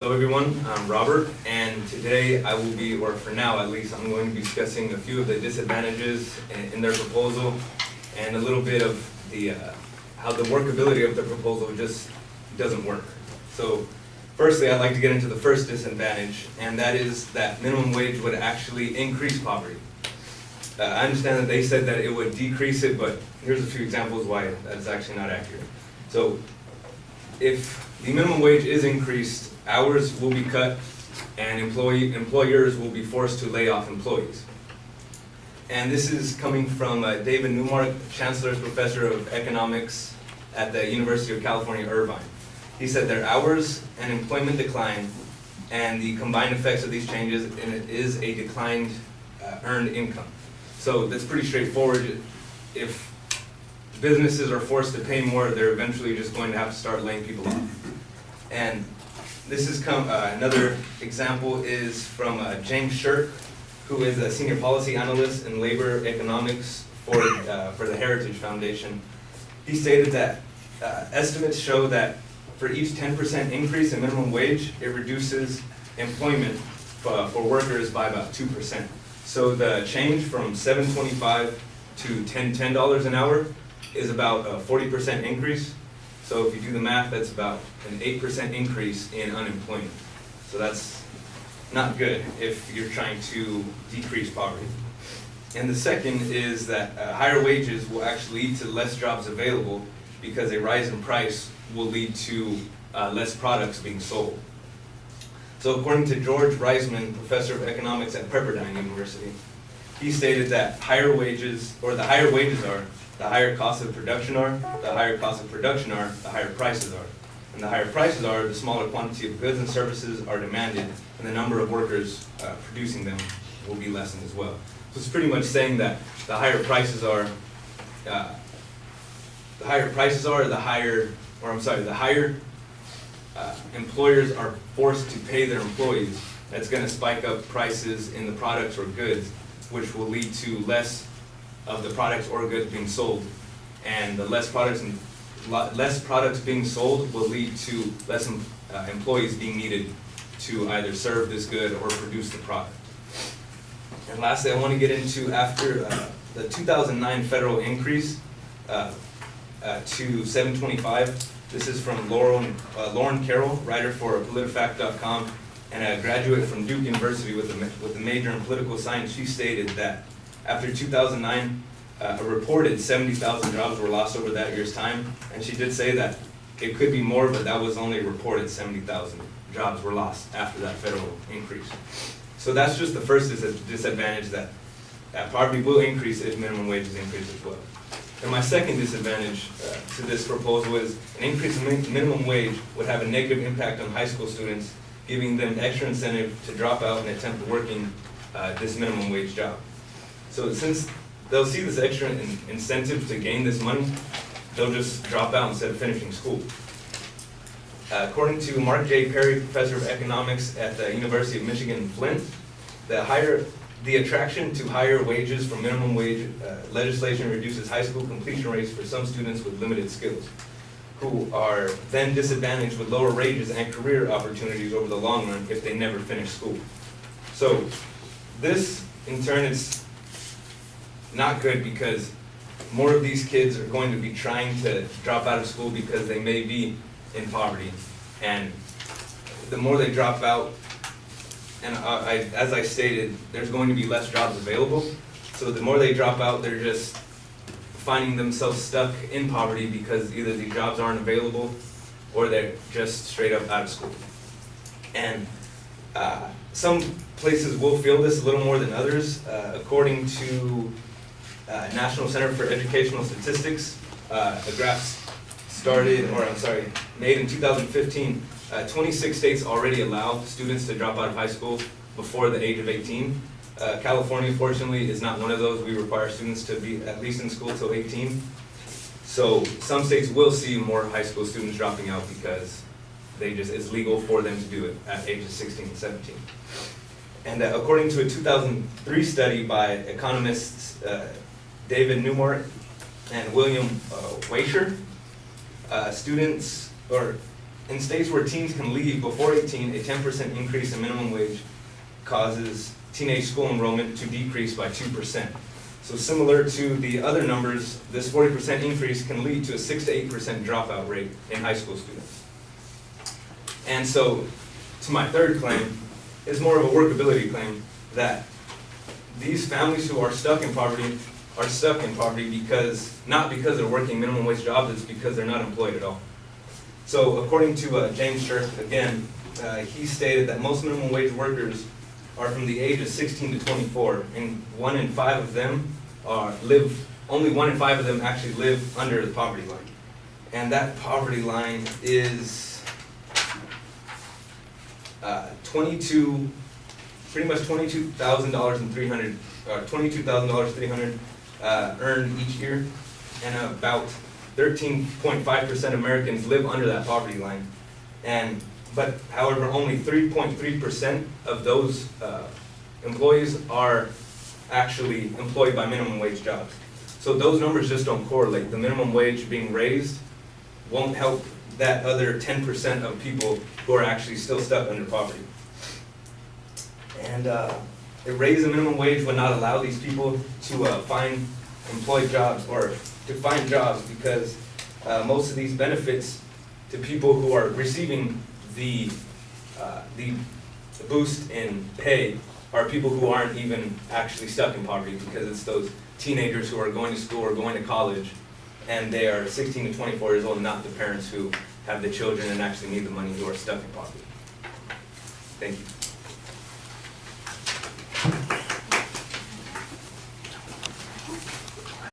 Hello everyone, I'm Robert, and today I will be, or for now at least, I'm going to be discussing a few of the disadvantages in their proposal and a little bit of the how the workability of the proposal just doesn't work. So firstly, I'd like to get into the first disadvantage, and that is that minimum wage would actually increase poverty. I understand that they said that it would decrease it, but here's a few examples why that's actually not accurate. So if the minimum wage is increased, hours will be cut, and employers will be forced to lay off employees. And this is coming from David Newmark, Chancellor's Professor of Economics at the University of California, Irvine. He said their hours and employment decline, and the combined effects of these changes is a declined earned income. So that's pretty straightforward. If businesses are forced to pay more, they're eventually just going to have to start laying people off. And this is another example is from James Shirk, who is a senior policy analyst in labor economics for the Heritage Foundation. He stated that estimates show that for each 10% increase in minimum wage, it reduces employment for workers by about 2%. So the change from $7.25 to $10 an hour is about a 40% increase. So if you do the math, that's about an 8% increase in unemployment. So that's not good if you're trying to decrease poverty. And the second is that higher wages will actually lead to less jobs available because a rise in price will lead to less products being sold. So according to George Reisman, professor of economics at Pepperdine University, he stated that higher wages, or the higher wages are, the higher costs of production are, the higher costs of production are, the higher prices are. And the higher prices are, the smaller quantity of goods and services are demanded, and the number of workers producing them will be lessened as well. So it's pretty much saying that the higher prices are, the higher employers are forced to pay their employees. That's going to spike up prices in the products or goods, which will lead to less of the products or goods being sold, and the less products being sold will lead to less employees being needed to either serve this good or produce the product. And lastly, I want to get into after the 2009 federal increase to $7.25. This is from Lauren Carroll, writer for PolitiFact.com, and a graduate from Duke University with a major in political science. She stated that after 2009, a reported 70,000 jobs were lost over that year's time, and she did say that it could be more, but that was only reported 70,000 jobs were lost after that federal increase. So that's just the first disadvantage, that poverty will increase if minimum wages increase as well. And my second disadvantage to this proposal is an increase in minimum wage would have a negative impact on high school students, giving them extra incentive to drop out and attempt working this minimum wage job. So since they'll see this extra incentive to gain this money, they'll just drop out instead of finishing school. According to Mark J. Perry, professor of economics at the University of Michigan in Flint, the attraction to higher wages from minimum wage legislation reduces high school completion rates for some students with limited skills, who are then disadvantaged with lower wages and career opportunities over the long run if they never finish school. So this, in turn, is not good because more of these kids are going to be trying to drop out of school because they may be in poverty. And the more they drop out, and as I stated, there's going to be less jobs available. So the more they drop out, they're just finding themselves stuck in poverty because either the jobs aren't available or they're just straight up out of school. And some places will feel this a little more than others. According to National Center for Educational Statistics, a graph made in 2015, 26 states already allow students to drop out of high school before the age of 18. California, fortunately, is not one of those. We require students to be at least in school till 18. So some states will see more high school students dropping out because it's legal for them to do it at ages 16 and 17. And according to a 2003 study by economists David Newmark and William Weischer, students, or in states where teens can leave before 18, a 10% increase in minimum wage causes teenage school enrollment to decrease by 2%. So similar to the other numbers, this 40% increase can lead to a 6 to 8% dropout rate in high school students. And so, to my third claim, is more of a workability claim, that these families who are stuck in poverty because, not because they're working minimum wage jobs, it's because they're not employed at all. So according to James Shirk, again, he stated that most minimum wage workers are from the age of 16 to 24, and only 1 in 5 of them actually live under the poverty line. And that poverty line is pretty much $22,300 earned each year, and about 13.5% Americans live under that poverty line. But however, only 3.3% of those employees are actually employed by minimum wage jobs. So those numbers just don't correlate. The minimum wage being raised won't help that other 10% of people who are actually still stuck under poverty. And raise the minimum wage would not allow these people to find employed jobs or to find jobs, because most of these benefits to people who are receiving the boost in pay are people who aren't even actually stuck in poverty, because it's those teenagers who are going to school or going to college, and they are 16 to 24 years old, not the parents who have the children and actually need the money, who are stuck in poverty. Thank you.